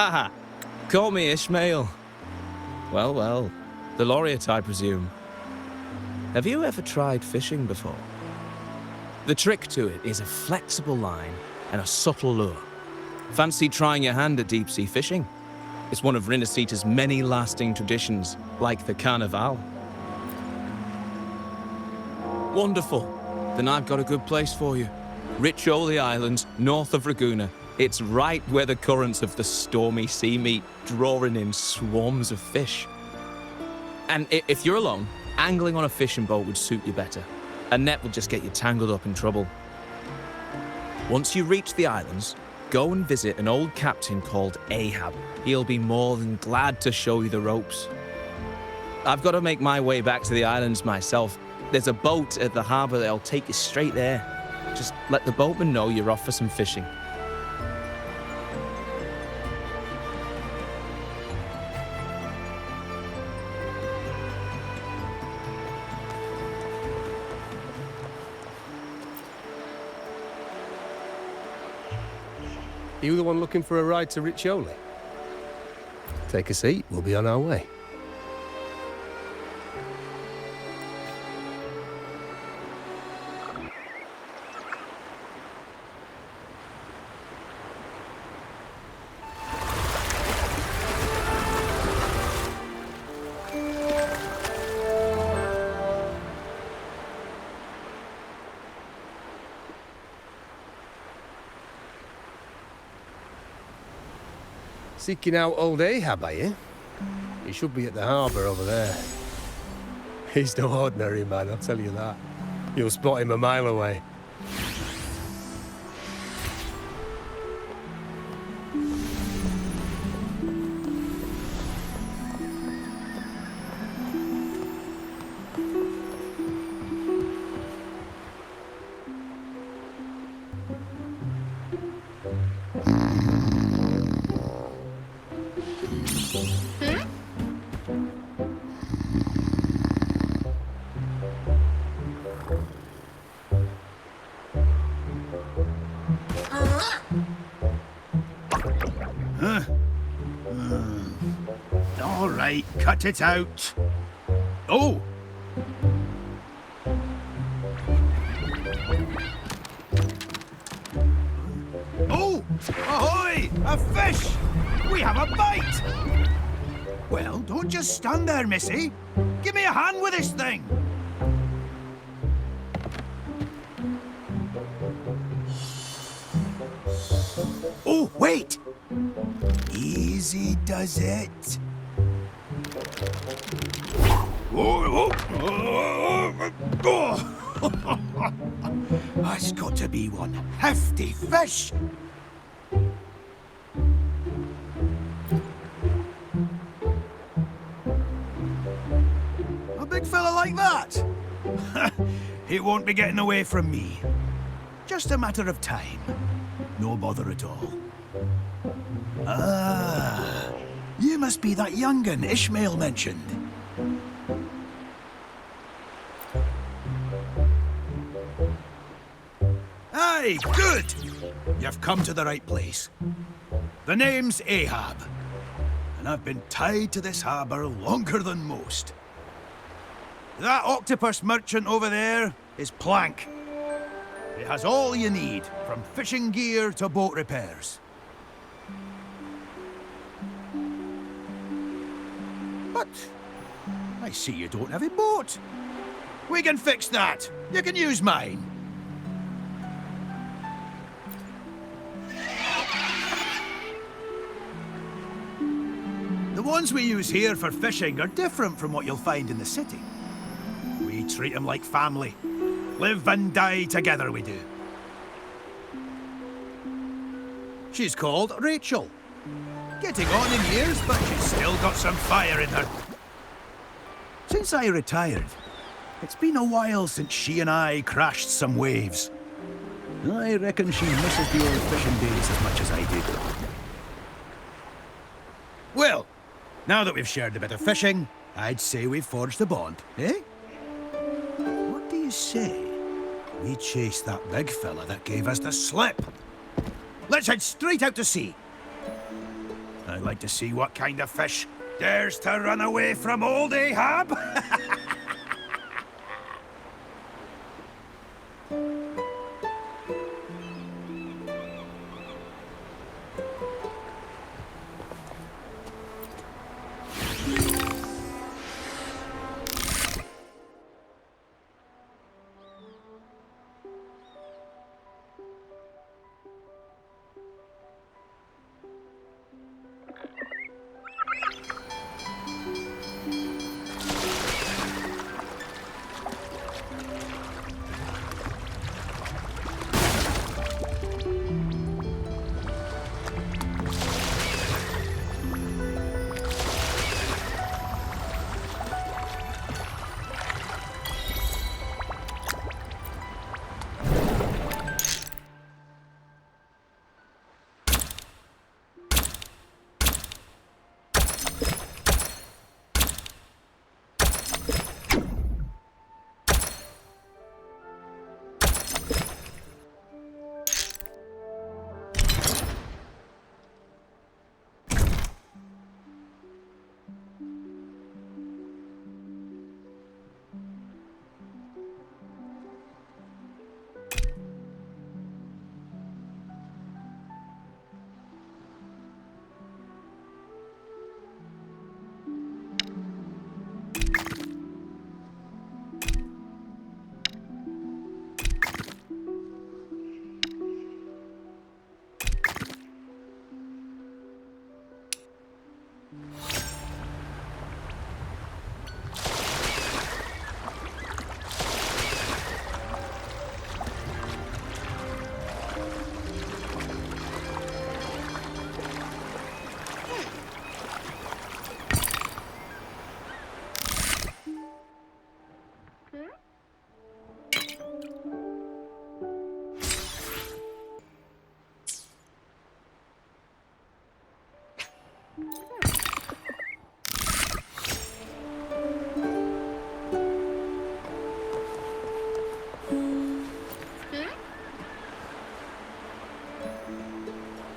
Ah, call me Ishmael. Well, well, the laureate, I presume. Have you ever tried fishing before? The trick to it is a flexible line and a subtle lure. Fancy trying your hand at deep-sea fishing? It's one of Rinasita's many lasting traditions, like the Carnival. Wonderful. Then I've got a good place for you. Riccioli Islands, north of Ragusa. It's right where the currents of the stormy sea meet, drawing in swarms of fish. And if you're alone, angling on a fishing boat would suit you better. A net will just get you tangled up in trouble. Once you reach the islands, go and visit an old captain called Ahab. He'll be more than glad to show you the ropes. I've got to make my way back to the islands myself. There's a boat at the harbour that'll take you straight there. Just let the boatman know you're off for some fishing. You the one looking for a ride to Riccioli? Take a seat, we'll be on our way. Seeking out old Ahab, are you? He should be at the harbour over there. He's no ordinary man, I'll tell you that. You'll spot him a mile away. All right, cut it out. Oh! Oh! Ahoy! A fish! We have a bite! Well, don't just stand there, missy. Give me a hand with this thing. Oh, wait! Easy does it. That's got to be one hefty fish. A big fella like that? He won't be getting away from me. Just a matter of time. No bother at all. Ah, you must be that young'un Ishmael mentioned. Aye, good! You've come to the right place. The name's Ahab, and I've been tied to this harbour longer than most. That octopus merchant over there is Plank. It has all you need, from fishing gear to boat repairs. But I see you don't have a boat. We can fix that. You can use mine. The ones we use here for fishing are different from what you'll find in the city. We treat them like family. Live and die together, we do. She's called Rachel. Getting on in years, but she's still got some fire in her. Since I retired, it's been a while since she and I crashed some waves. I reckon she misses the old fishing days as much as I did. Well, now that we've shared a bit of fishing, I'd say we've forged a bond, eh? What do you say? We chase that big fella that gave us the slip. Let's head straight out to sea. I'd like to see what kind of fish dares to run away from old Ahab.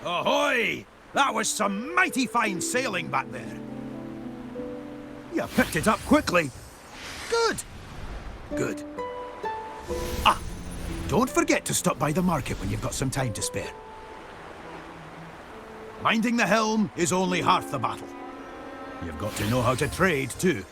Ahoy! That was some mighty fine sailing back there. You picked it up quickly. Good. Good. Ah, don't forget to stop by the market when you've got some time to spare. Minding the helm is only half the battle. You've got to know how to trade, too.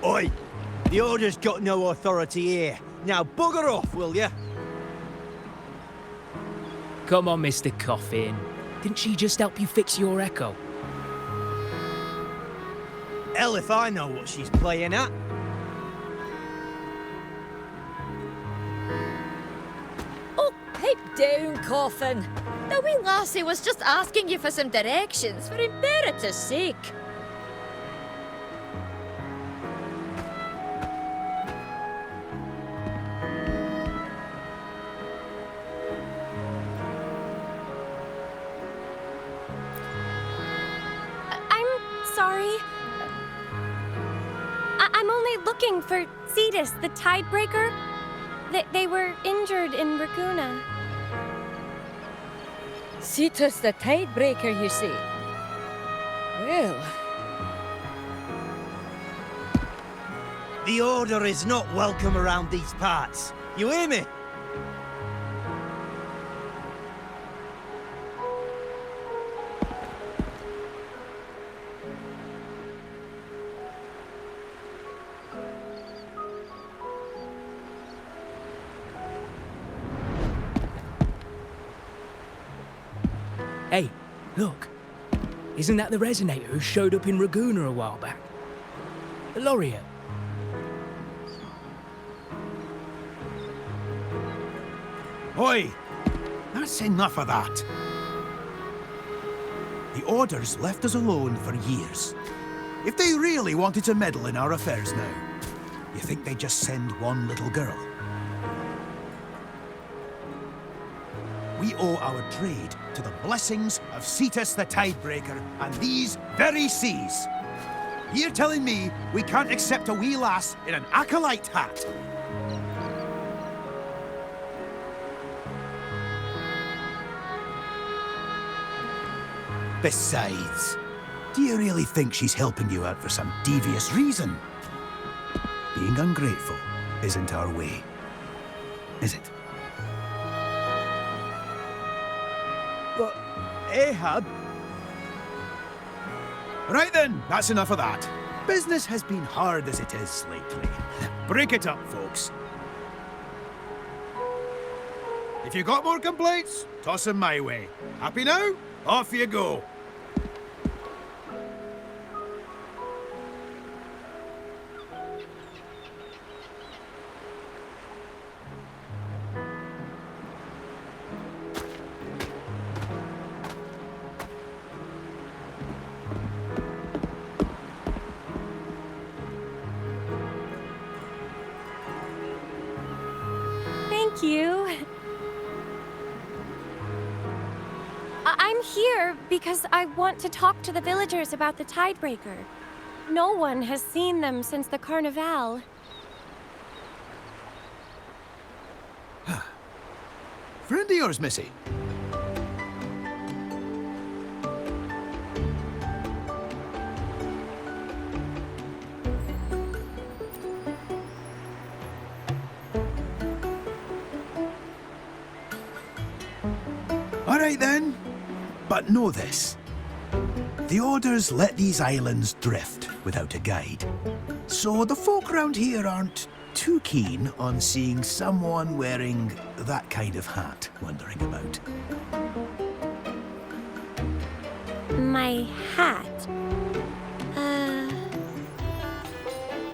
Oi! The Order's got no authority here. Now bugger off, will ya? Come on, Mr. Coffin. Didn't she just help you fix your echo? Hell if I know what she's playing at. Oh, pipe down, Coffin. The wee lassie was just asking you for some directions, for Imperator's sake. Sorry. I'm only looking for Cetus, the Tidebreaker. They were injured in Raguna. Cetus the Tidebreaker, you say? Well... The Order is not welcome around these parts. You hear me? Hey, look. Isn't that the resonator who showed up in Ragoona a while back? Lorelie. Oi! That's enough of that. The Order's left us alone for years. If they really wanted to meddle in our affairs now, you think they'd just send one little girl? We owe our trade to the blessings of Cetus the Tidebreaker and these very seas. You're telling me we can't accept a wee lass in an acolyte hat? Besides, do you really think she's helping you out for some devious reason? Being ungrateful isn't our way, is it? But, Ahab... Right then, that's enough of that. Business has been hard as it is lately. Break it up, folks. If you got more complaints, toss them my way. Happy now? Off you go. Thank you. I'm here because I want to talk to the villagers about the Tidebreaker. No one has seen them since the Carnival. Friend of yours, Missy? All right then, but know this. The Orders let these islands drift without a guide. So the folk around here aren't too keen on seeing someone wearing that kind of hat wandering about. My hat.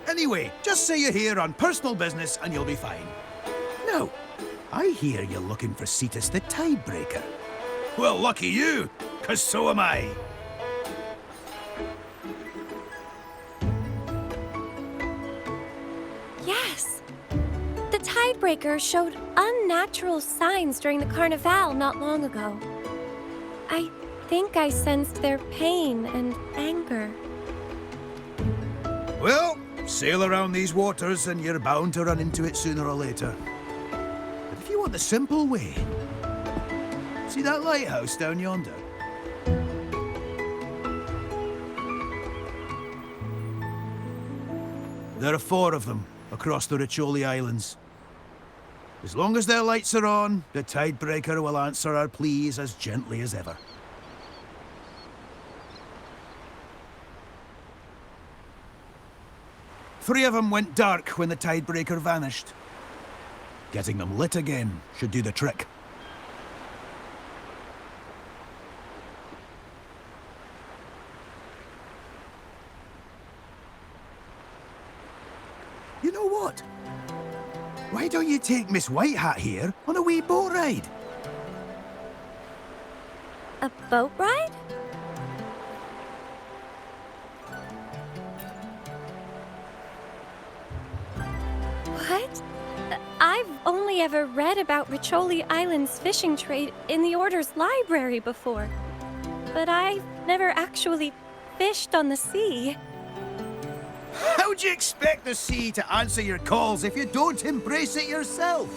Anyway, just say you're here on personal business and you'll be fine. Now, I hear you're looking for Cetus the Tidebreaker. Well, lucky you, 'cause so am I. Yes. The Tidebreaker showed unnatural signs during the Carnival not long ago. I think I sensed their pain and anger. Well, sail around these waters and you're bound to run into it sooner or later. But if you want the simple way, see that lighthouse down yonder? There are 4 of them across the Riccioli Islands. As long as their lights are on, the Tidebreaker will answer our pleas as gently as ever. Three of them went dark when the Tidebreaker vanished. Getting them lit again should do the trick. You know what? Why don't you take Miss White Hat here on a wee boat ride? A boat ride? What? I've only ever read about Riccioli Islands' fishing trade in the Order's library before. But I've never actually fished on the sea. How'd you expect the sea to answer your calls if you don't embrace it yourself?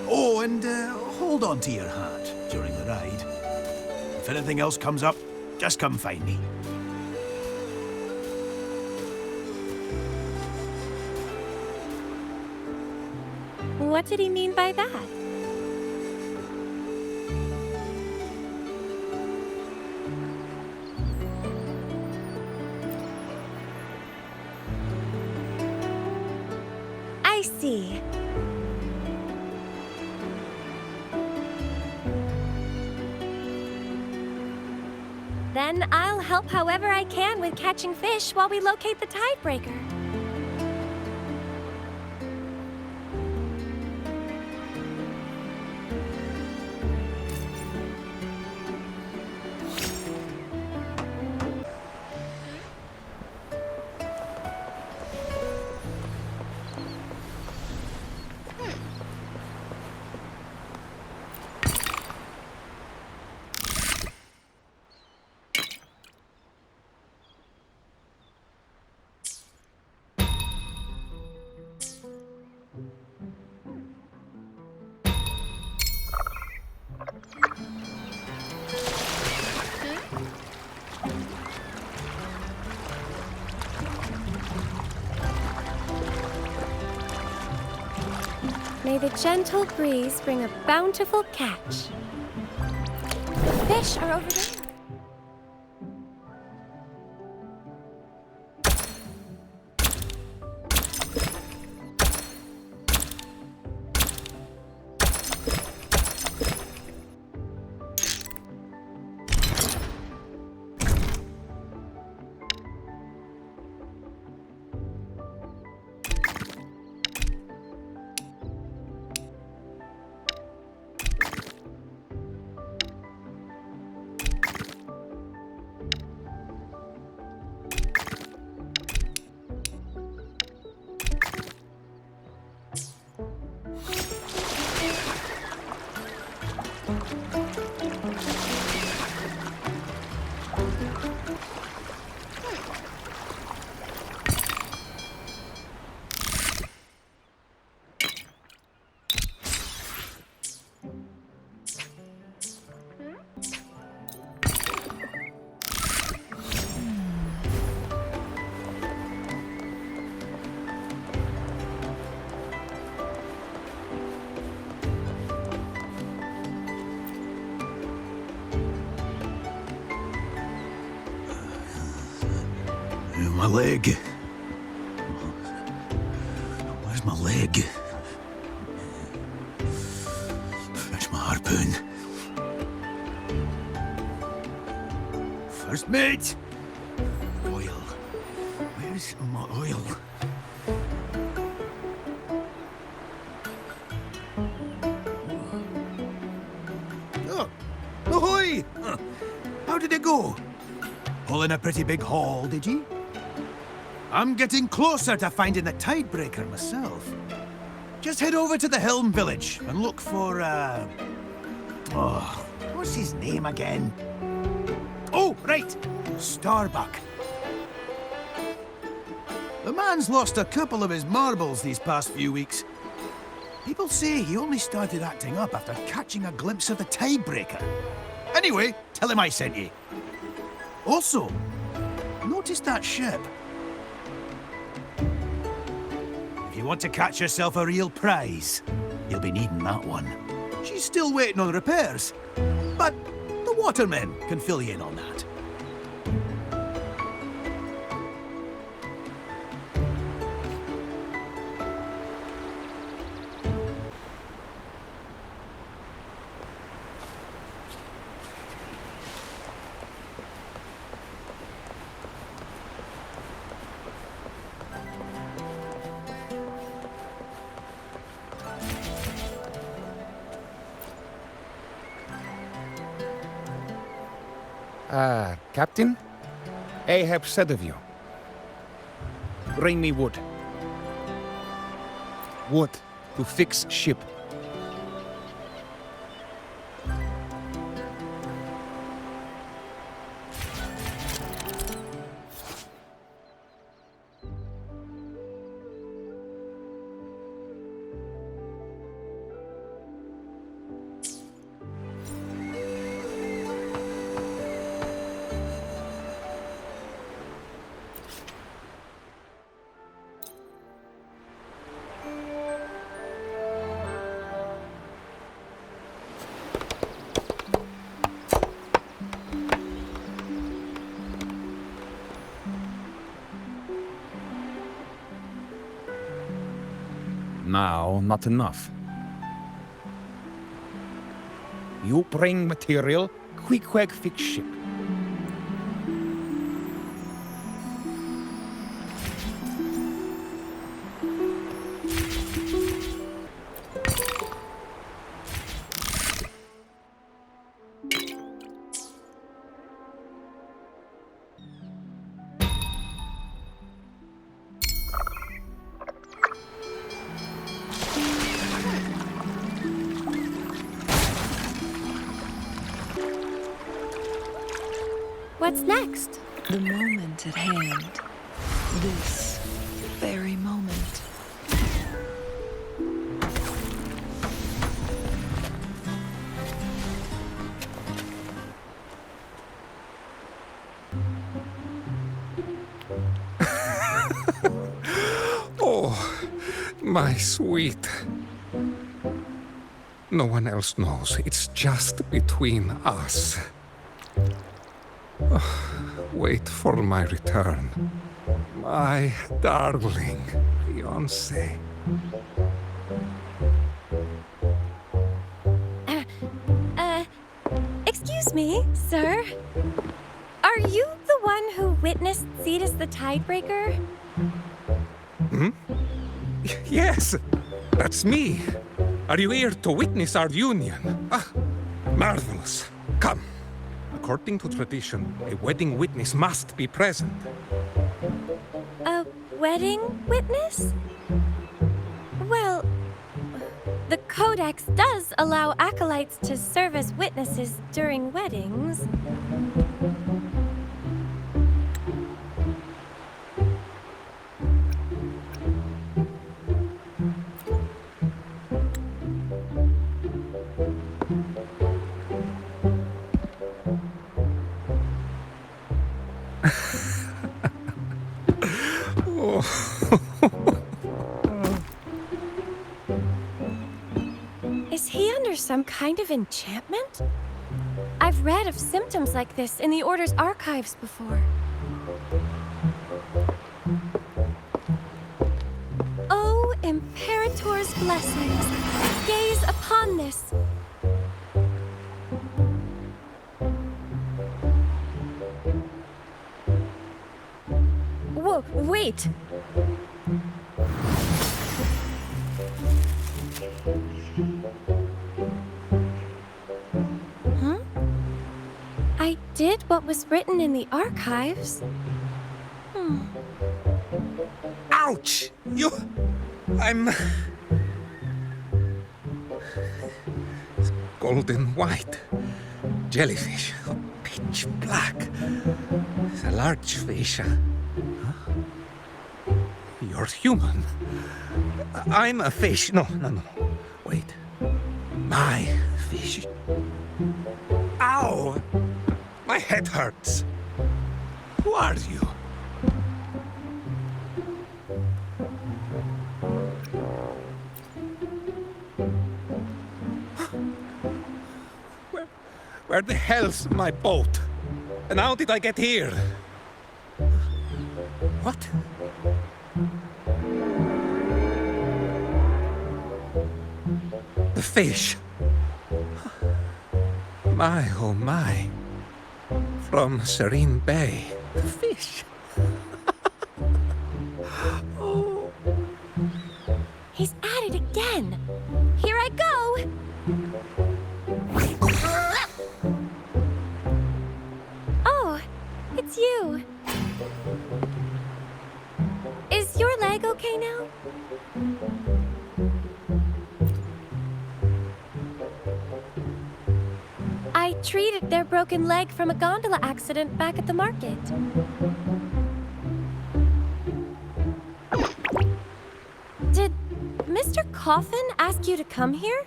Oh, and hold on to your hat during the ride. If anything else comes up, just come find me. What did he mean by that? I see. Then I'll help however I can with catching fish while we locate the Tidebreaker. May the gentle breeze bring a bountiful catch. The fish are over there. My leg. Where's my leg? Fetch my harpoon. First mate! Oil. Where's my oil? Oh! Ahoy! How did it go? Pulling a pretty big haul, did you? I'm getting closer to finding the Tidebreaker myself. Just head over to the Helm Village and look for, what's his name again? Oh, right! Starbuck. The man's lost a couple of his marbles these past few weeks. People say he only started acting up after catching a glimpse of the Tidebreaker. Anyway, tell him I sent you. Also, notice that ship. If you want to catch yourself a real prize, you'll be needing that one. She's still waiting on repairs, but the watermen can fill you in on that. Captain? Ahab said of you. Bring me wood. Wood to fix ship. Now, not enough. You bring material, quick fix ship. What's next? The moment at hand. This very moment. Oh, my sweet. No one else knows. It's just between us. Wait for my return. My darling fiancé. Excuse me, sir. Are you the one who witnessed Cetus the Tidebreaker? Yes, that's me. Are you here to witness our union? Ah, marvelous. Come. According to tradition, a wedding witness must be present. A wedding witness? Well, the Codex does allow acolytes to serve as witnesses during weddings. Is he under some kind of enchantment? I've read of symptoms like this in the Order's archives before. Oh, Imperator's blessings, gaze upon this. Whoa, wait! Huh? I did what was written in the archives. Ouch! I'm... golden white. Jellyfish. Pitch black. It's a large fish. Huh? You're human. I'm a fish. No. Wait. My fish. Ow! My head hurts. Who are you? Where the hell's my boat? And how did I get here? What? The fish. My, oh my. From Serene Bay. The fish. Oh. He's at it again. Here I go. Oh, it's you. Is your leg okay now? I treated their broken leg from a gondola accident back at the market. Did Mr. Coffin ask you to come here?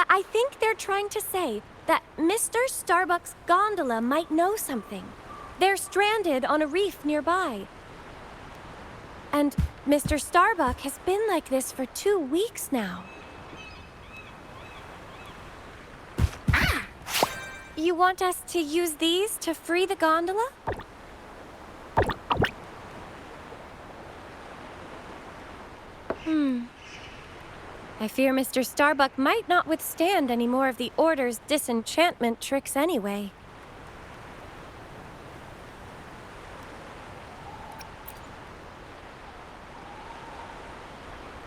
I think they're trying to say that Mr. Starbuck's gondola might know something. They're stranded on a reef nearby. And Mr. Starbuck has been like this for 2 weeks now. Ah! You want us to use these to free the gondola? I fear Mr. Starbuck might not withstand any more of the Order's disenchantment tricks anyway.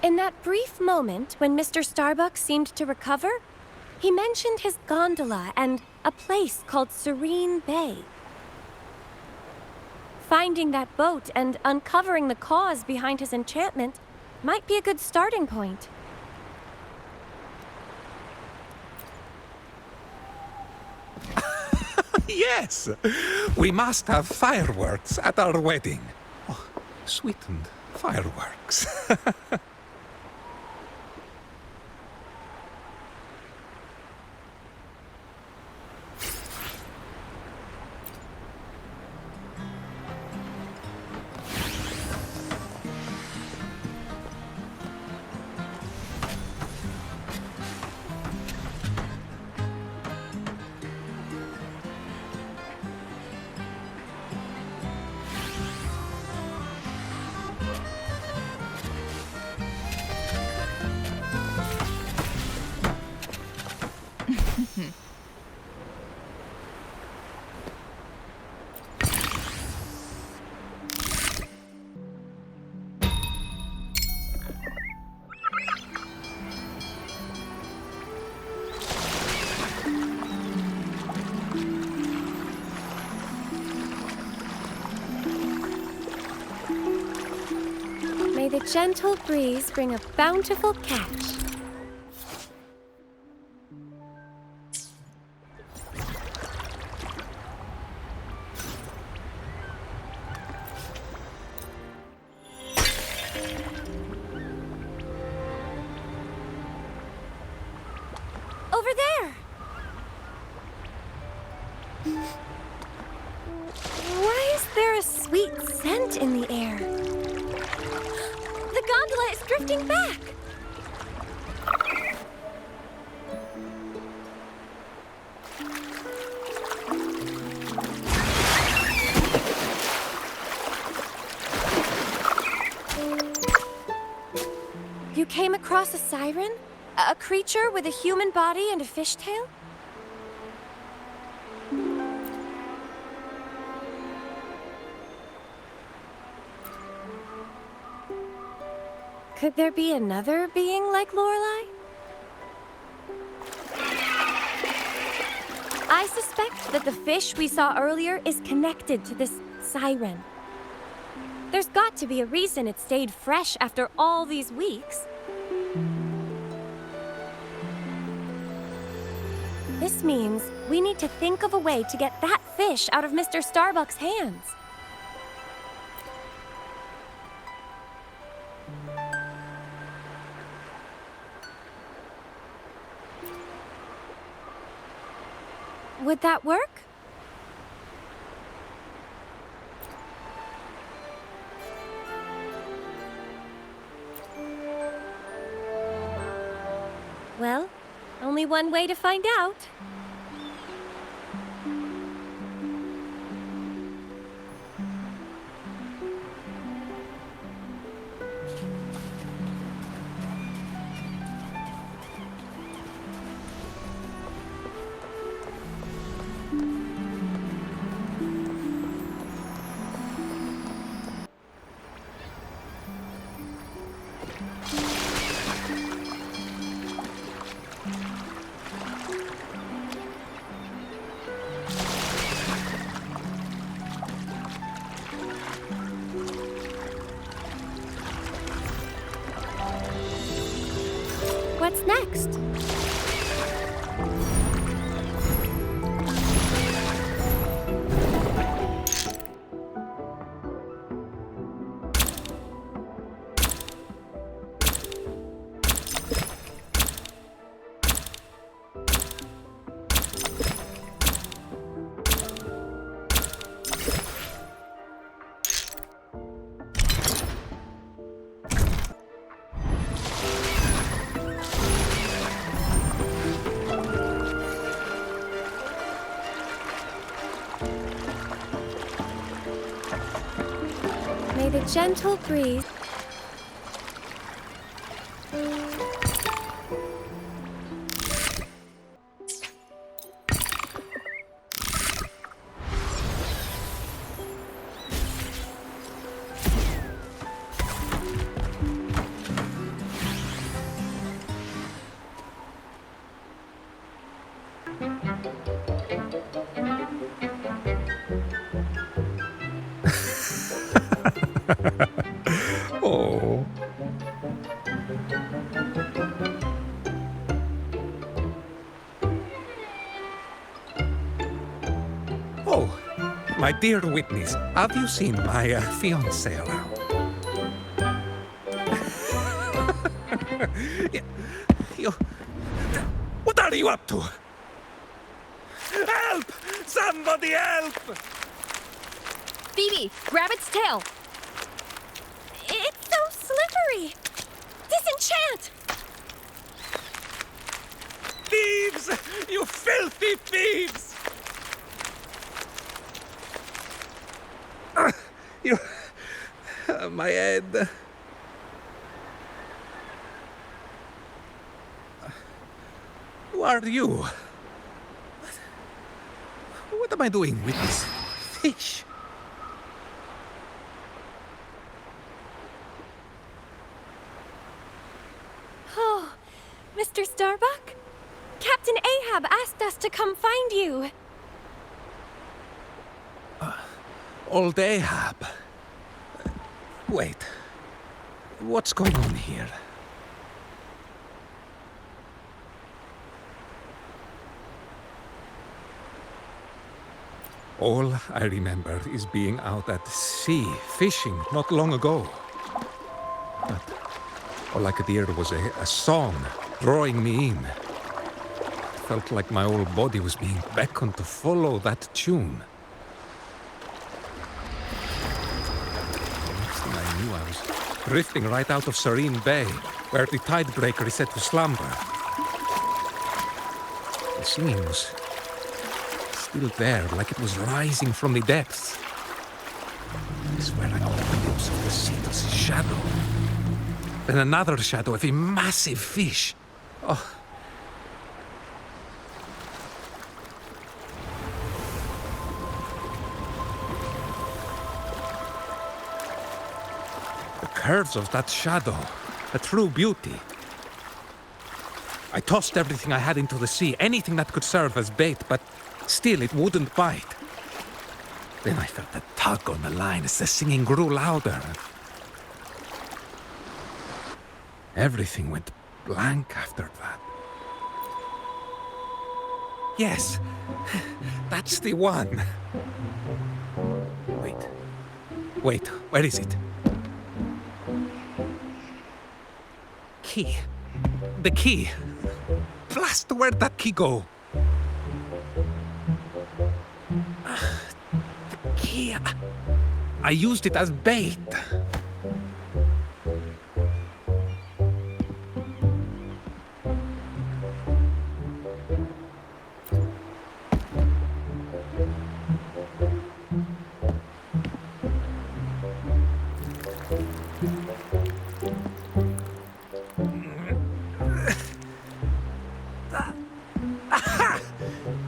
In that brief moment when Mr. Starbuck seemed to recover, he mentioned his gondola and a place called Serene Bay. Finding that boat and uncovering the cause behind his enchantment might be a good starting point. Yes! We must have fireworks at our wedding. Oh, sweetened fireworks. May the gentle breeze bring a bountiful catch. Over there! Why is there a sweet scent in the air? The gondola is drifting back! You came across a siren? A creature with a human body and a fishtail? Could there be another being like Lorelie? I suspect that the fish we saw earlier is connected to this siren. There's got to be a reason it stayed fresh after all these weeks. This means we need to think of a way to get that fish out of Mr. Starbuck's hands. Would that work? Well, only one way to find out. What's next? May the gentle breeze Oh. dear witness, have you seen my fiancée around? you... What are you up to? Help! Somebody help! Phoebe, grab its tail. It's so slippery! Disenchant! Thieves! You filthy thieves! You... my head... Who are you? What am I doing with this fish? Oh, Mr. Starbuck? Captain Ahab asked us to come find you. Old Ahab. Wait. What's going on here? All I remember is being out at sea, fishing, not long ago. But all I could hear was a song drawing me in. It felt like my whole body was being beckoned to follow that tune. Next thing I knew, I was drifting right out of Serene Bay, where the Tidebreaker is set to slumber. The singing was still there, like it was rising from the depths. I swear I caught a glimpse of the sea's shadow. Then another shadow of a massive fish. Oh. The curves of that shadow, a true beauty. I tossed everything I had into the sea, anything that could serve as bait, but still, it wouldn't bite. Then I felt a tug on the line as the singing grew louder. Everything went blank after that. Yes, that's the one. Wait, where is it? Key. The key. Blast, where'd that key go? Key. I used it as bait.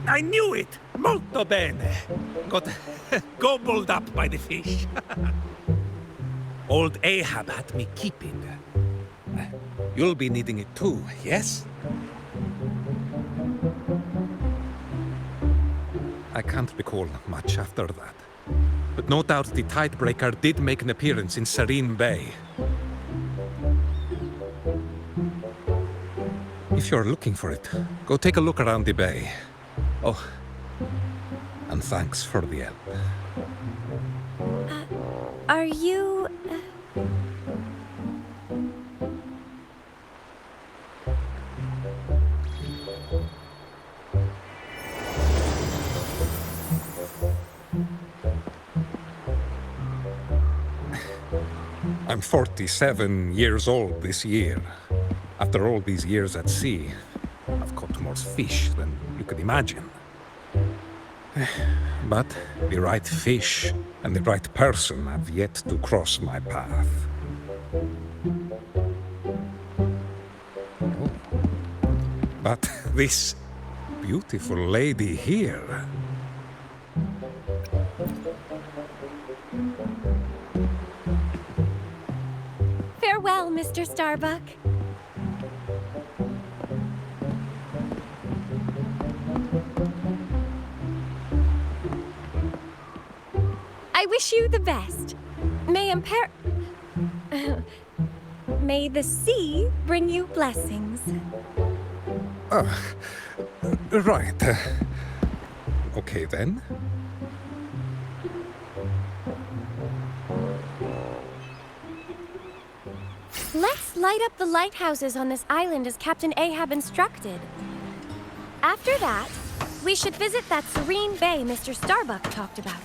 I knew it! Molto bene! Got gobbled up by the fish. Old Ahab had me keep it. You'll be needing it too, yes? I can't recall much after that. But no doubt the Tidebreaker did make an appearance in Serene Bay. If you're looking for it, go take a look around the bay. Oh, and thanks for the help. Are you... I'm 47 years old this year. After all these years at sea, I've caught more fish than you could imagine. But the right fish and the right person have yet to cross my path. Oh. But this beautiful lady here... Farewell, Mr. Starbuck. I wish you the best. May the sea bring you blessings. Right. Okay then. Let's light up the lighthouses on this island as Captain Ahab instructed. After that, we should visit that Serene Bay Mr. Starbuck talked about.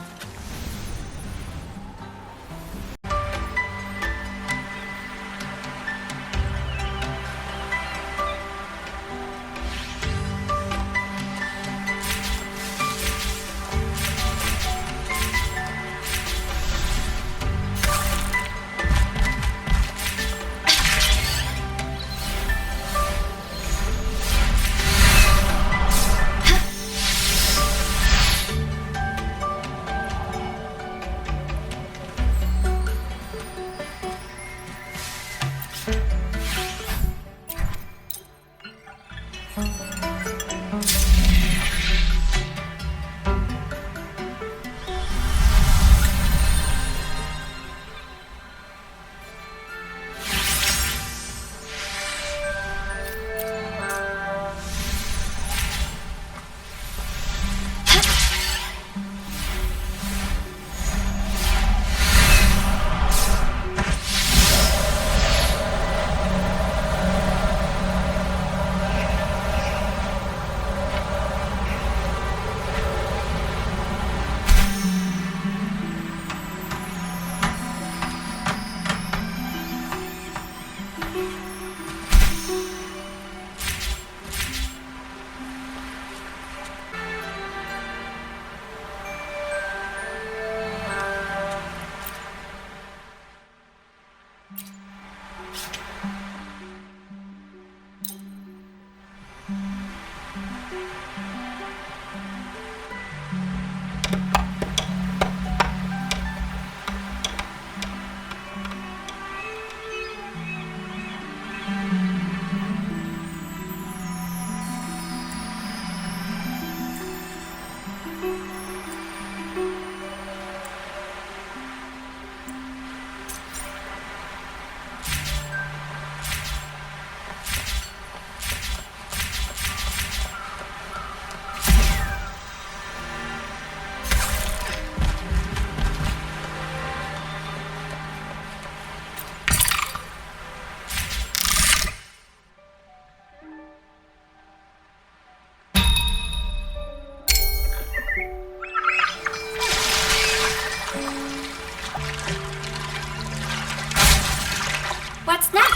What's next?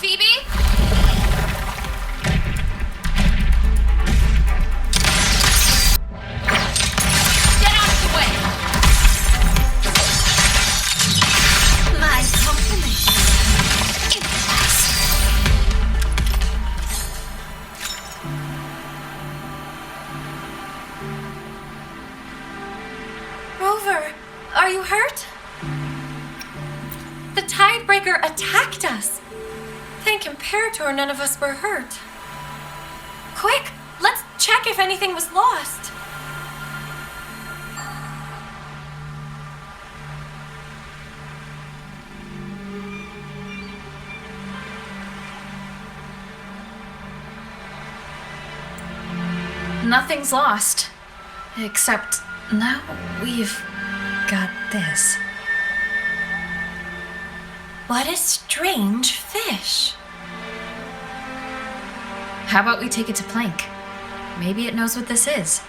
Phoebe? Get out of the way! My compliments. Rover, are you hurt? The Tidebreaker attacked us. Thank Imperator none of us were hurt. Quick, let's check if anything was lost. Nothing's lost. Except now we've got this. What a strange fish. How about we take it to Plank? Maybe it knows what this is.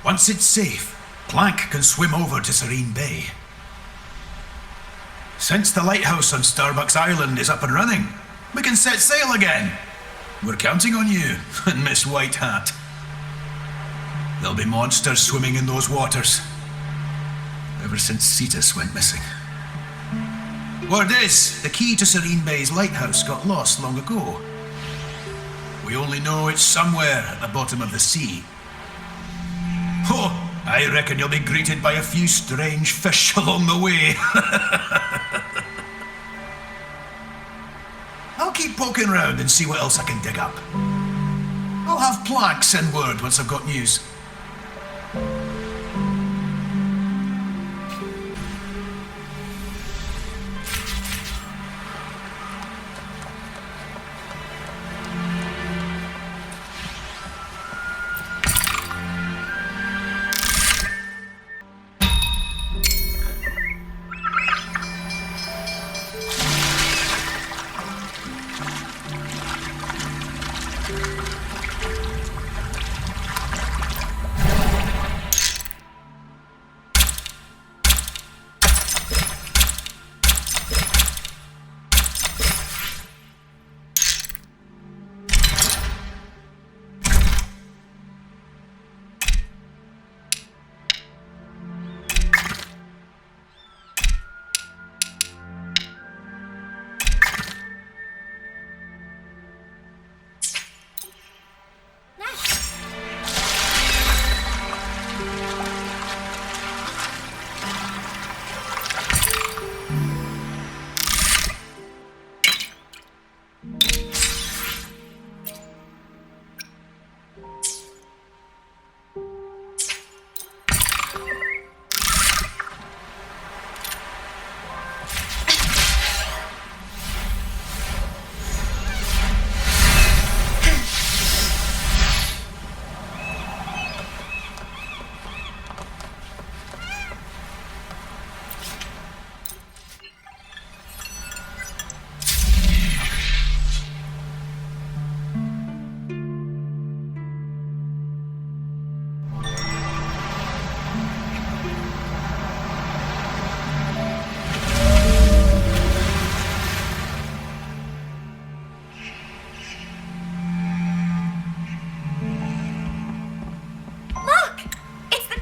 Once it's safe, Plank can swim over to Serene Bay. Since the lighthouse on Starbuck's Island is up and running, we can set sail again. We're counting on you and Miss White Hat. There'll be monsters swimming in those waters. Ever since Cetus went missing. Word is, the key to Serene Bay's lighthouse got lost long ago. We only know it's somewhere at the bottom of the sea. Oh, I reckon you'll be greeted by a few strange fish along the way. I'll keep poking around and see what else I can dig up. I'll have Plank send word once I've got news.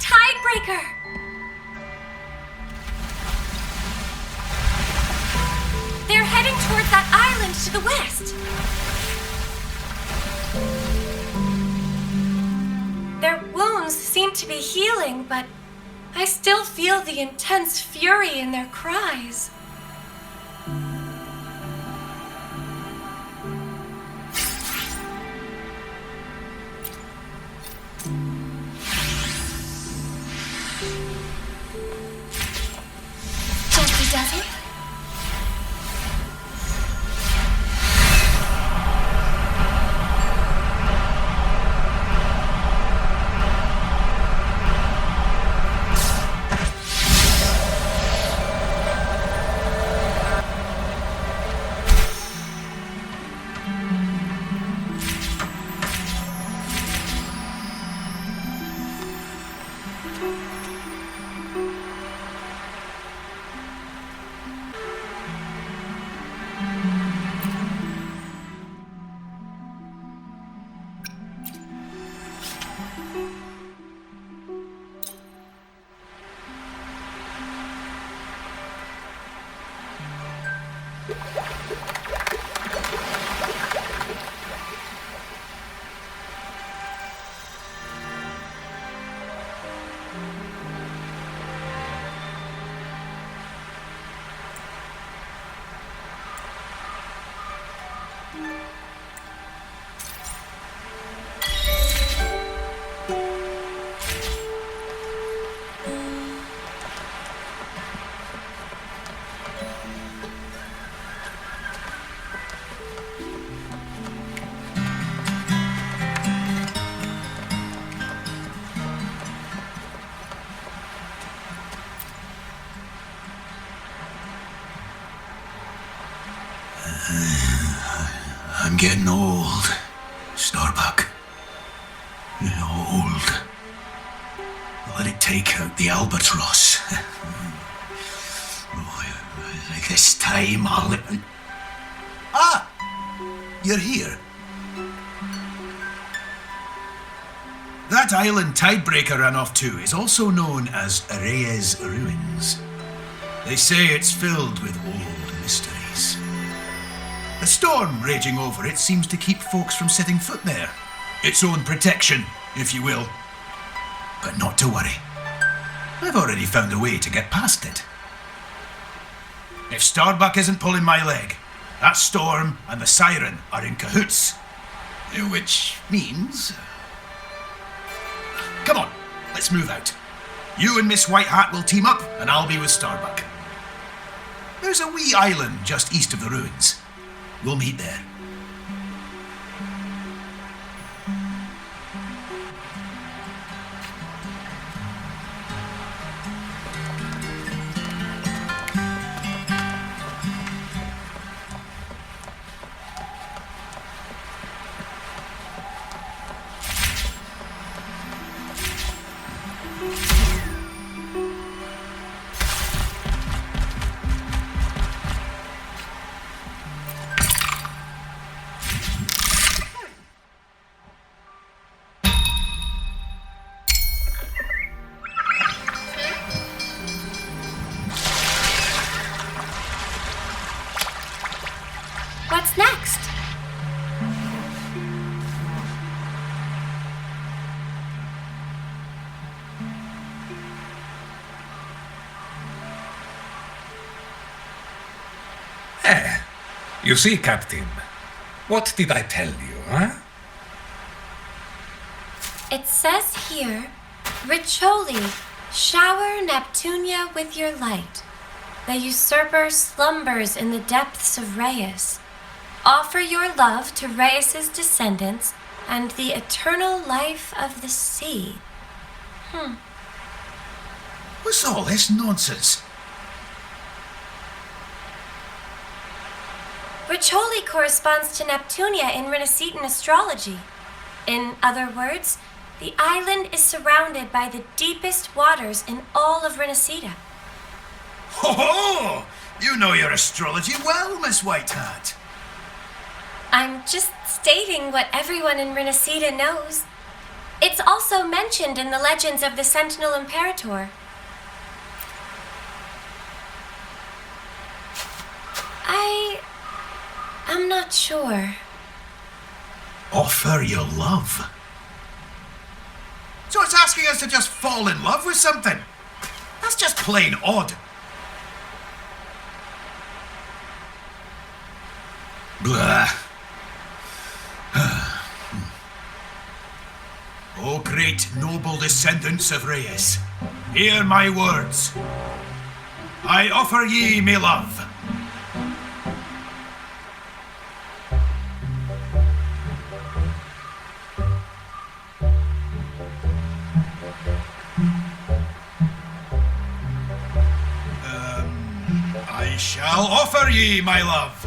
Tidebreaker! They're heading towards that island to the west. Their wounds seem to be healing, but I still feel the intense fury in their cries. Does it? I'm getting old, Starbuck. Old. Let it take out the albatross. Like this time, I'll... Ah! You're here. That island Tidebreaker ran off to is also known as Reyes Ruins. They say it's filled with old mysteries. The storm raging over it seems to keep folks from setting foot there. Its own protection, if you will. But not to worry. I've already found a way to get past it. If Starbuck isn't pulling my leg, that storm and the siren are in cahoots. Which means... Come on, let's move out. You and Miss White Hat will team up, and I'll be with Starbuck. There's a wee island just east of the ruins. We'll meet there. What's next? You see, Captain, what did I tell you, huh? It says here, Riccioli, shower Neptunia with your light. The usurper slumbers in the depths of Reyes. Offer your love to Reyes' descendants and the eternal life of the sea. What's all this nonsense? Riccioli corresponds to Neptunia in Renacetan astrology. In other words, the island is surrounded by the deepest waters in all of Renaceta. Ho ho! You know your astrology well, Miss White Hat. I'm just stating what everyone in Renaceta knows. It's also mentioned in the legends of the Sentinel Imperator. I'm not sure. Offer your love. So it's asking us to just fall in love with something. That's just plain odd. Blah. O great noble descendants of Reyes, hear my words. I offer ye me love. I shall offer ye my love.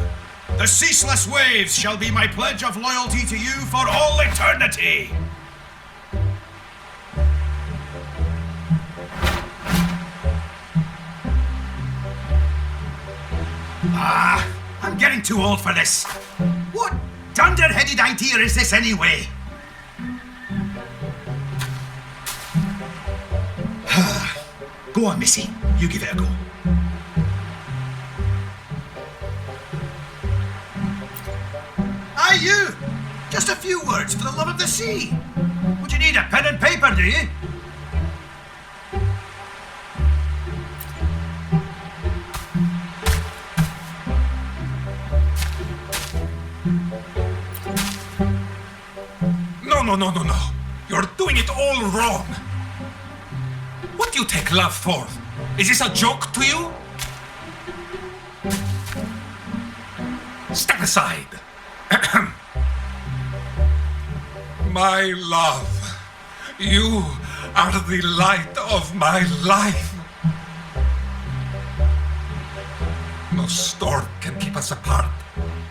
The ceaseless waves shall be my pledge of loyalty to you for all eternity. I'm getting too old for this. What dunderheaded idea is this anyway? Go on, Missy. You give it a go. Aye, you! Just a few words for the love of the sea. Would you need a pen and paper, do you? No. You're doing it all wrong. What do you take love for? Is this a joke to you? Step aside. My love, you are the light of my life. No storm can keep us apart,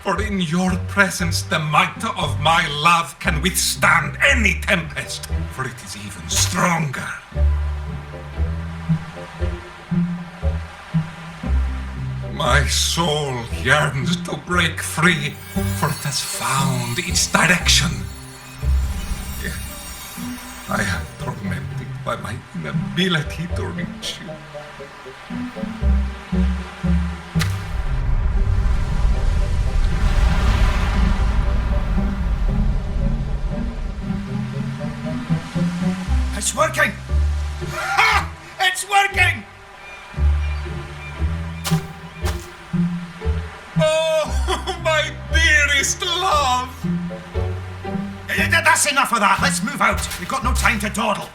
for in your presence the might of my love can withstand any tempest, for it is even stronger. My soul yearns to break free, for it has found its direction. I am tormented by my inability to reach you. It's working! Ha! It's working! Oh, my dearest love! That's enough of that. Let's move out. We've got no time to dawdle.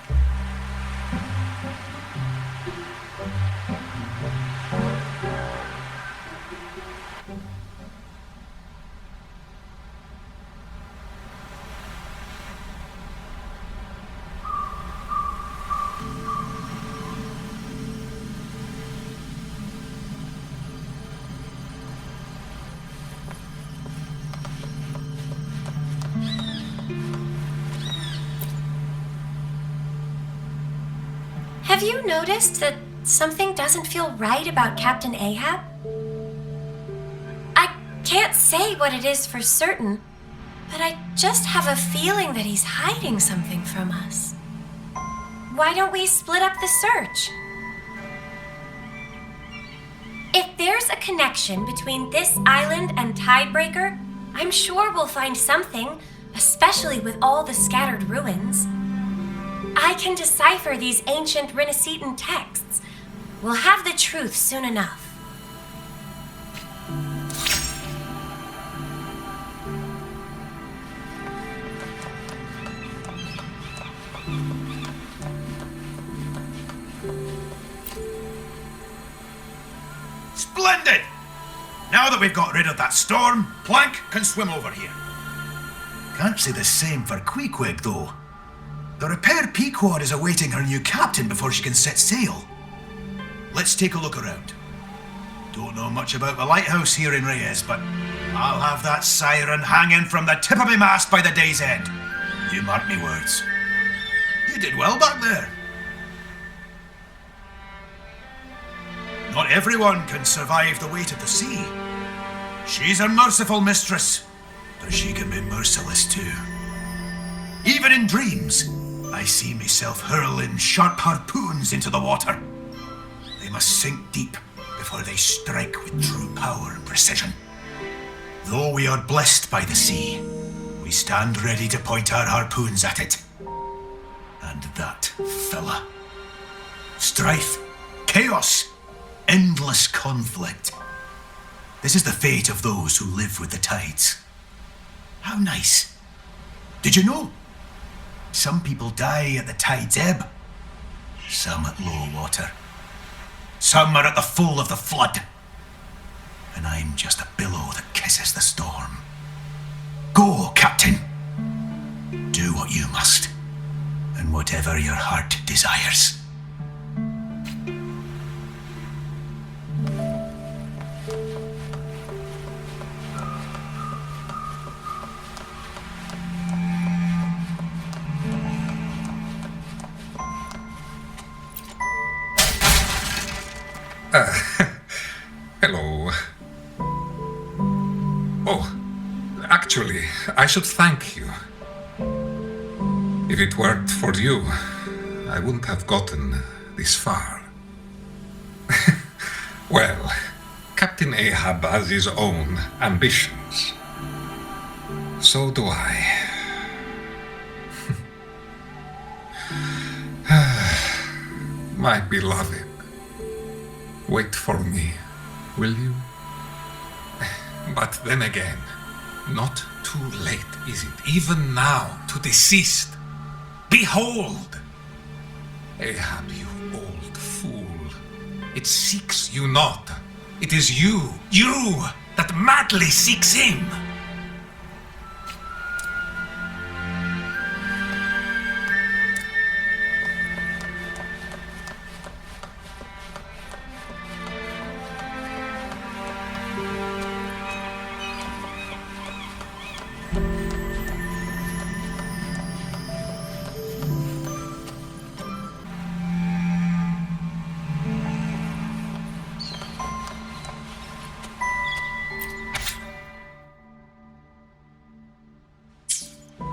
Have you noticed that something doesn't feel right about Captain Ahab? I can't say what it is for certain, but I just have a feeling that he's hiding something from us. Why don't we split up the search? If there's a connection between this island and Tidebreaker, I'm sure we'll find something, especially with all the scattered ruins. I can decipher these ancient Renaissance texts. We'll have the truth soon enough. Splendid! Now that we've got rid of that storm, Plank can swim over here. Can't say the same for Queequeg, though. The Repair Pequod is awaiting her new captain before she can set sail. Let's take a look around. Don't know much about the lighthouse here in Reyes, but I'll have that siren hanging from the tip of my mast by the day's end. You mark me words. You did well back there. Not everyone can survive the weight of the sea. She's a merciful mistress, but she can be merciless too. Even in dreams, I see myself hurling sharp harpoons into the water. They must sink deep before they strike with true power and precision. Though we are blessed by the sea, we stand ready to point our harpoons at it. And that fella. Strife, chaos, endless conflict. This is the fate of those who live with the tides. How nice. Did you know? Some people die at the tide's ebb. Some at low water. Some are at the full of the flood. And I'm just a billow that kisses the storm. Go, Captain. Do what you must. And whatever your heart desires. Hello. Oh, actually, I should thank you. If it weren't for you, I wouldn't have gotten this far. Well, Captain Ahab has his own ambitions. So do I. My beloved. Wait for me, will you? But then again, not too late, is it? Even now, to desist. Behold! Ahab, you old fool. It seeks you not. It is you, that madly seeks him.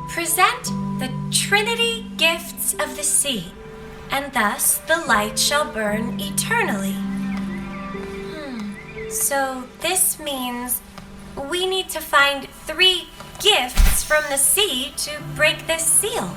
Present the Trinity gifts of the sea, and thus the light shall burn eternally. So this means we need to find 3 gifts from the sea to break this seal.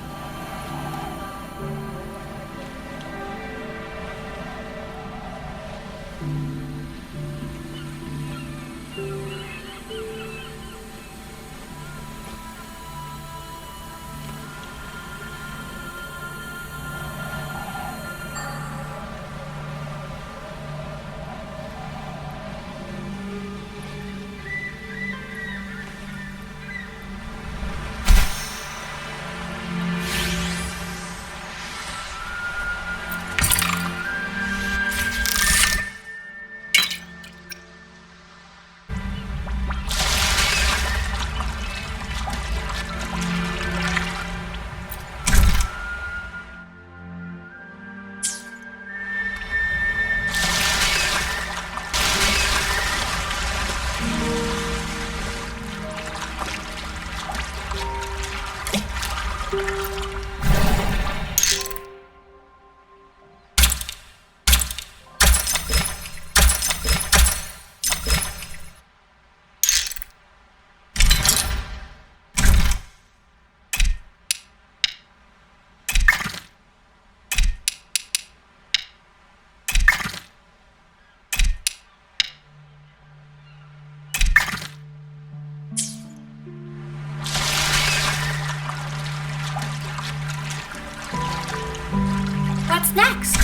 What's next?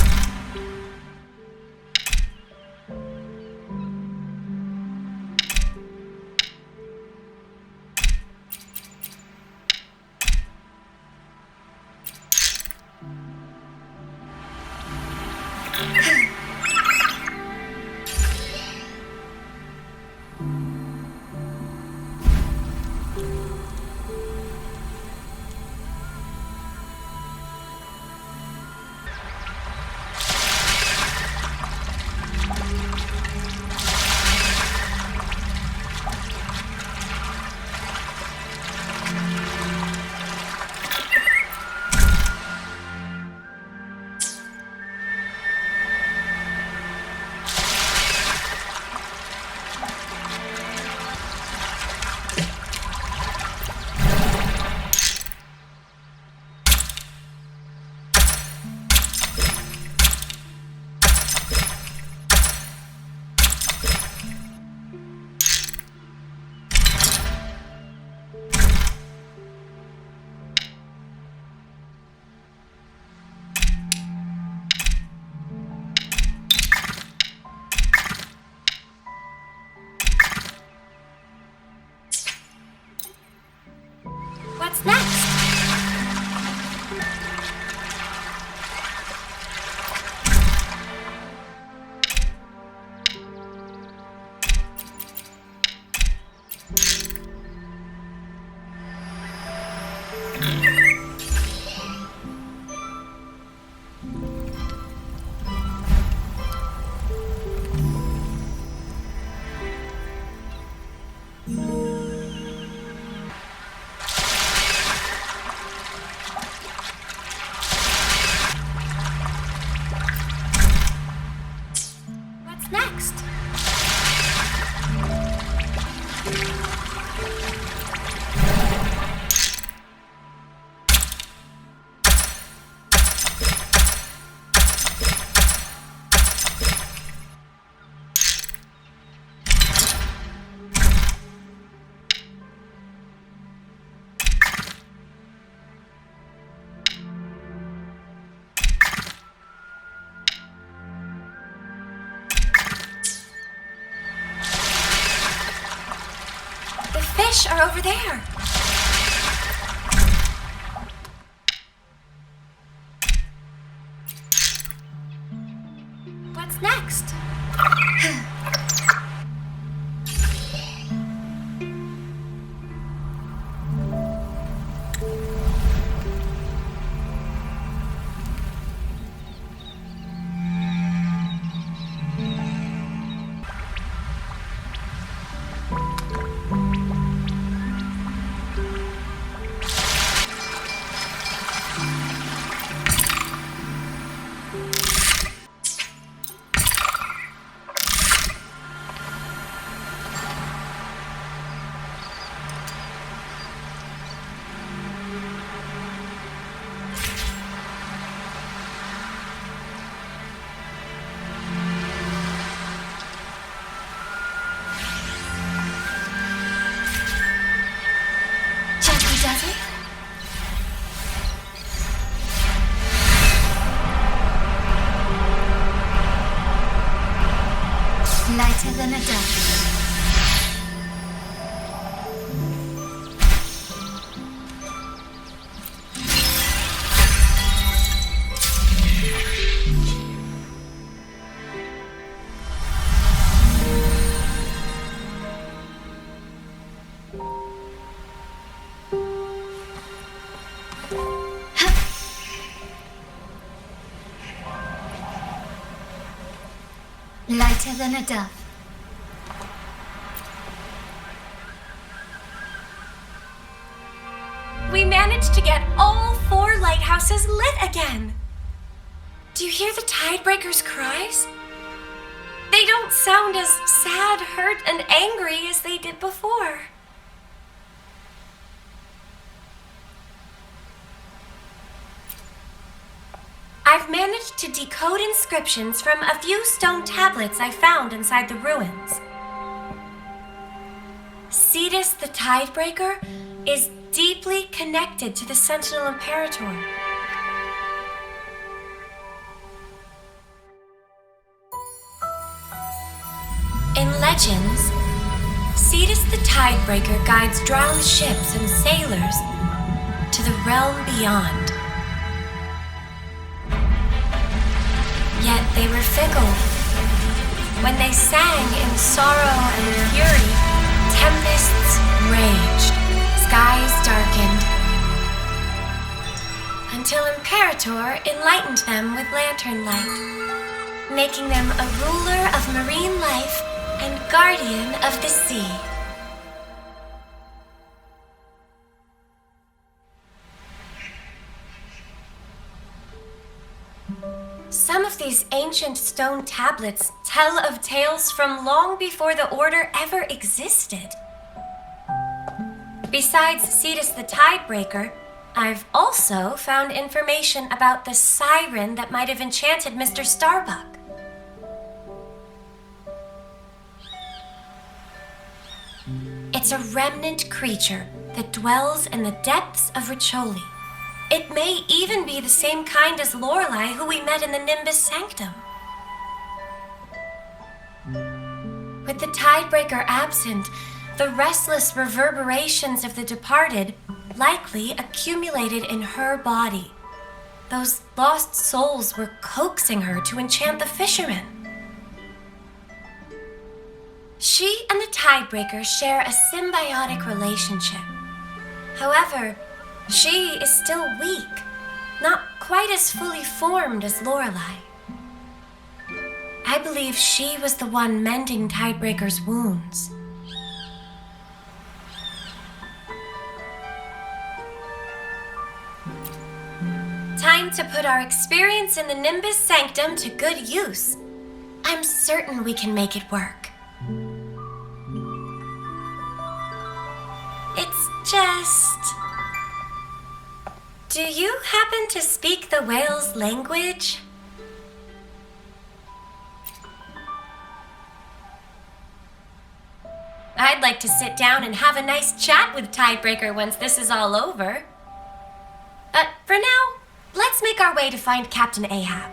What's next? Next. Fish are over there. What's next? Lighter than a dove. Lighter than a dove. We managed to get all 4 lighthouses lit again. Do you hear the Tidebreakers' cries? They don't sound as sad, hurt, and angry as they did before. I've managed to decode inscriptions from a few stone tablets I found inside the ruins. Cetus the Tidebreaker is deeply connected to the Sentinel Imperator. In legends, Cetus the Tidebreaker guides drowned ships and sailors to the realm beyond. Yet they were fickle. When they sang in sorrow and fury, tempests raged, skies darkened, until Imperator enlightened them with lantern light, making them a ruler of marine life and guardian of the sea. Some of these ancient stone tablets tell of tales from long before the Order ever existed. Besides Cetus the Tidebreaker, I've also found information about the siren that might have enchanted Mr. Starbuck. It's a remnant creature that dwells in the depths of Riccioli. It may even be the same kind as Lorelie, who we met in the Nimbus Sanctum. With the Tidebreaker absent, the restless reverberations of the departed likely accumulated in her body. Those lost souls were coaxing her to enchant the fishermen. She and the Tidebreaker share a symbiotic relationship. However, she is still weak, not quite as fully formed as Lorelie. I believe she was the one mending Tidebreaker's wounds. Time to put our experience in the Nimbus Sanctum to good use. I'm certain we can make it work. It's just... Do you happen to speak the whale's language? I'd like to sit down and have a nice chat with Tidebreaker once this is all over. But for now, let's make our way to find Captain Ahab.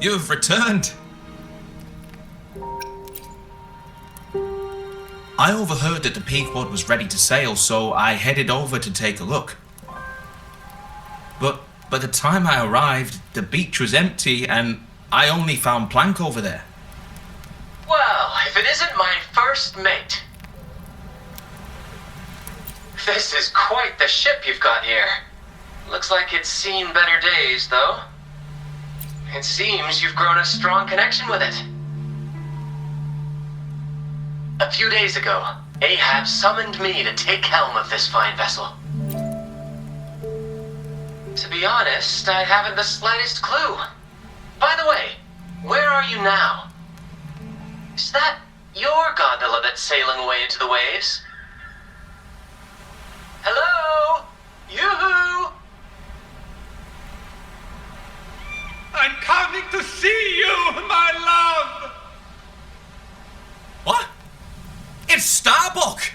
You have returned. I overheard that the Pequod was ready to sail, so I headed over to take a look. But By the time I arrived, the beach was empty and I only found Plank over there. Well, if it isn't my first mate. This is quite the ship you've got here. Looks like it's seen better days, though. It seems you've grown a strong connection with it. A few days ago, Ahab summoned me to take helm of this fine vessel. To be honest, I haven't the slightest clue. By the way, where are you now? Is that your gondola that's sailing away into the waves? Hello? Yoo-hoo! I'm coming to see you, my love! What? It's Starbuck!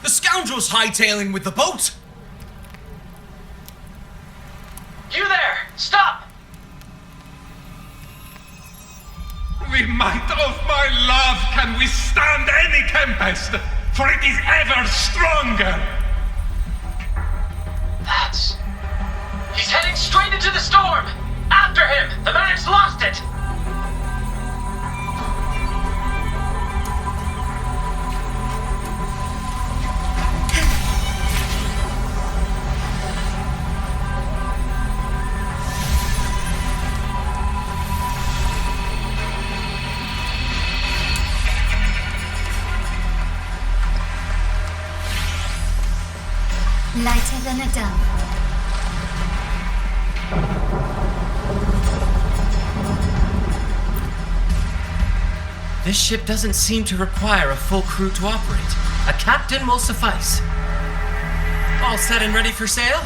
The scoundrel's hightailing with the boat! You there! Stop! The might of my love can withstand any tempest, for it is ever stronger! He's heading straight into the storm! After him! The man's lost it! Lighter than a dove. This ship doesn't seem to require a full crew to operate. A captain will suffice. All set and ready for sail?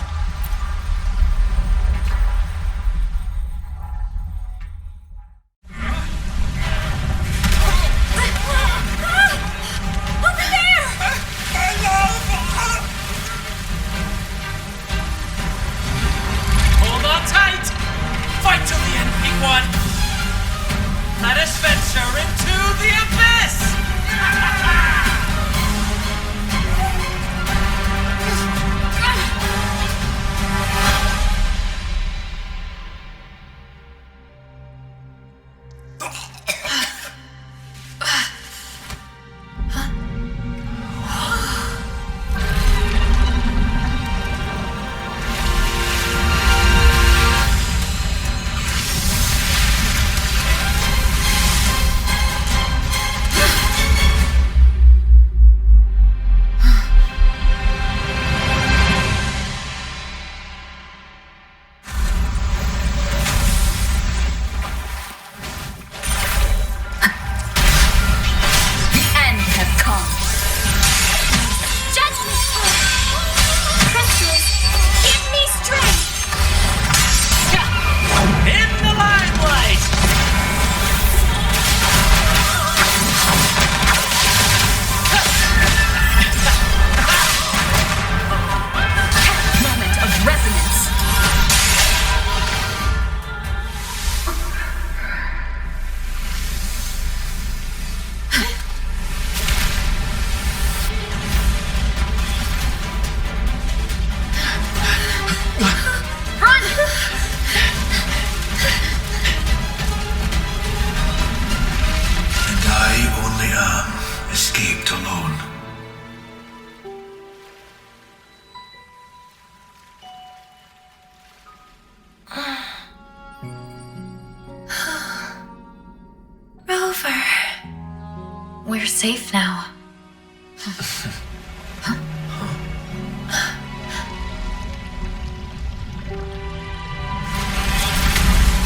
We're safe now.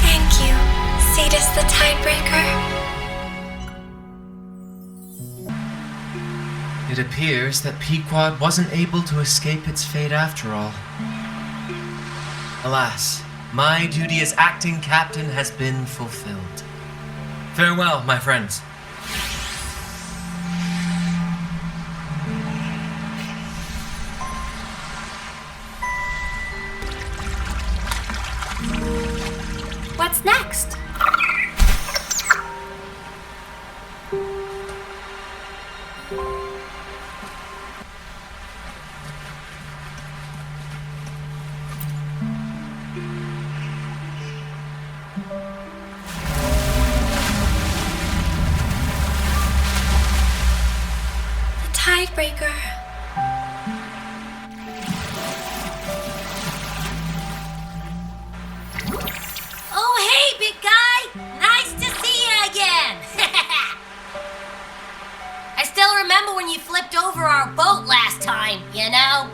Thank you, Cetus the Tidebreaker. It appears that Pequod wasn't able to escape its fate after all. Alas, my duty as acting captain has been fulfilled. Farewell, my friends. What's next? Tidebreaker. Oh, hey, big guy! Nice to see you again! I still remember when you flipped over our boat last time, you know?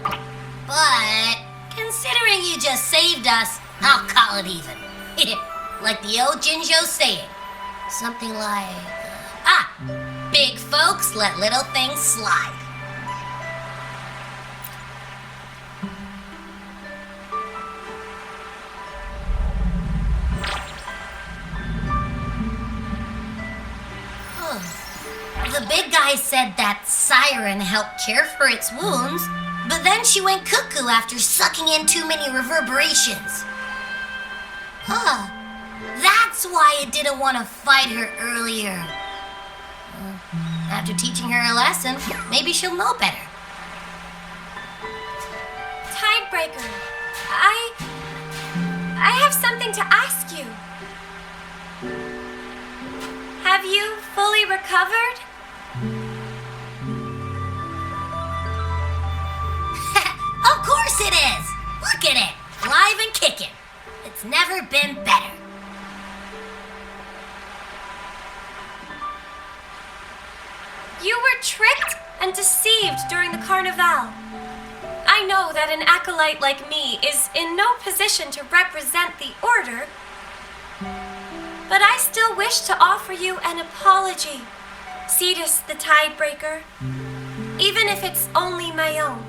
But, considering you just saved us, I'll call it even. Like the old Jinjo saying. Something like, big folks let little things slide. The big guy said that siren helped cure for its wounds, but then she went cuckoo after sucking in too many reverberations. That's why it didn't want to fight her earlier. After teaching her a lesson, maybe she'll know better. Tidebreaker, I have something to ask you. Have you fully recovered? Of course it is! Look at it, live and kicking. It's never been better. You were tricked and deceived during the Carnival. I know that an acolyte like me is in no position to represent the Order, but I still wish to offer you an apology, Cetus the Tidebreaker, even if it's only my own.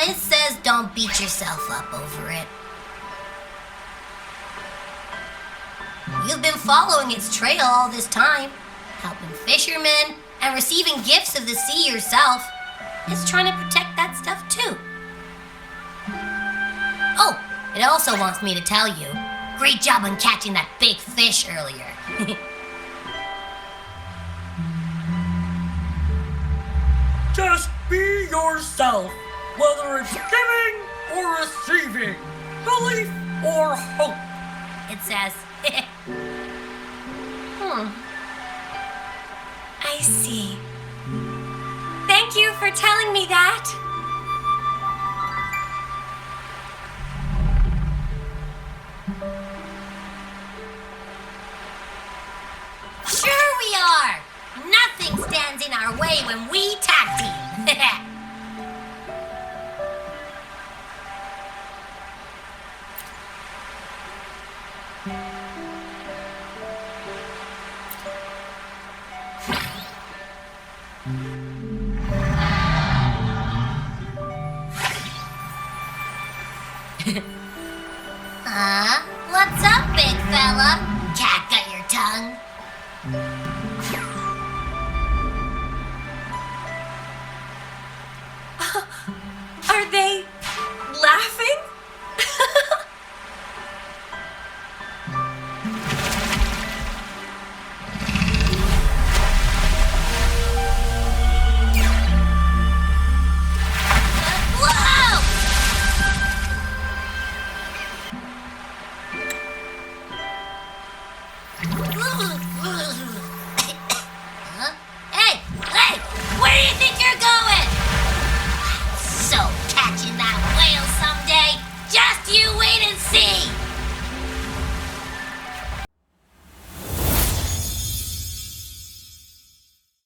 It says don't beat yourself up over it. You've been following its trail all this time, helping fishermen and receiving gifts of the sea yourself. It's trying to protect that stuff too. Oh, it also wants me to tell you, great job on catching that big fish earlier. Just be yourself, whether it's giving or receiving, belief or hope. It says. I see. Thank you for telling me that. Sure we are! Nothing stands in our way when we tag team. What's up, big fella?